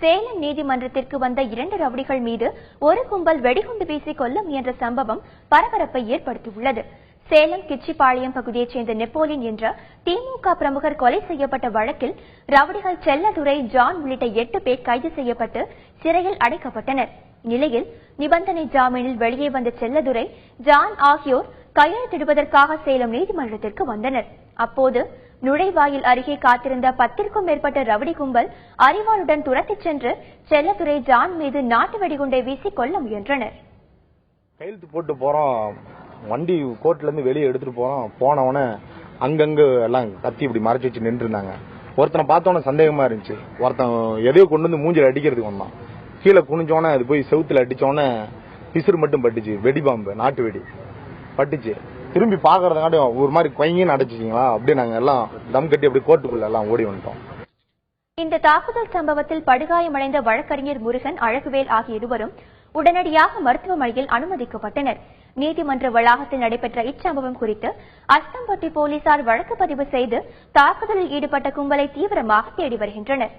சேலம் நீதிமன்றத்திற்கு வந்த 2 ரவுடிகள் மீது ஒரு கும்பல் வெடிகுண்டு வீசி கொல்ல முயன்ற சம்பவம் பரபரப்பை ஏற்படுத்தியுள்ளது. சேலம் கிச்சிபாளையம் பகுதியைச் சேர்ந்த நெப்போலியன் என்ற திமுக பிரமுகர் கொலை செய்யப்பட்ட வழக்கில் ரவுடிகள் செல்லதுரை, ஜான் உள்ளிட்ட 8 பேர் கைது செய்யப்பட்டு சிறையில் அடைக்கப்பட்டனர். இந்நிலையில் நிபந்தனை ஜாமீனில் வெளியே வந்த செல்லதுரை, ஜான் ஆகியோர் கையெழுத்திடுவதற்காக சேலம் நீதிமன்றத்திற்கு வந்தனர். அப்போது நுழைவாயில் அருகே காத்திருந்த 10க்கும் மேற்பட்ட ரவுடி கும்பல் அரிவாளுடன் துரத்திச் சென்று செல்லதுரை, ஜான் மீது நாட்டு வெடிகுண்டை வீசி கொல்ல முயன்றனர். கையெழுத்து போட்டு போறோம், வண்டி கோர்ட்ல இருந்து வெளியே எடுத்துட்டு போனவன அங்கங்க எல்லாம் கத்தி இப்படி மறைச்சு வச்சு நின்று இருந்தாங்க. ஒருத்தனை பார்த்தோன்னே சந்தேகமா இருந்துச்சு. ஒருத்தன் எதையோ கொண்டு வந்து மூஞ்சில அடிக்கிறதுக்கு வந்தான். கீழே குனிஞ்சோன்னே அது போய் செவுத்துல அடிச்சோன்னே பிசுறு மட்டும் பட்டுச்சு. வெடி பாம்பு, நாட்டு வெடி பட்டுச்சு. திரும்பி பாக்குறதுக்காட்டி ஒரு மாதிரி கொயங்கின்னு அடைச்சிங்களா, அப்படியே நாங்க எல்லாம் தம் கட்டி அப்படி கோர்ட்டுக்குள்ள எல்லாம் ஓடி வந்துட்டோம். இந்த தாக்குதல் சம்பவத்தில் படுகாயமடைந்த வழக்கறிஞர் முருகன், அழகுவேல் ஆகிய இருவரும் உடனடியாக மருத்துவமனையில் அனுமதிக்கப்பட்டனர். நீதிமன்ற வளாகத்தில் நடைபெற்ற இச்சம்பவம் குறித்து அஸ்தம்பட்டி போலீசார் வழக்கு பதிவு செய்து தாக்குதலில் ஈடுபட்ட கும்பலை தீவிரமாக தேடி வருகின்றனர்.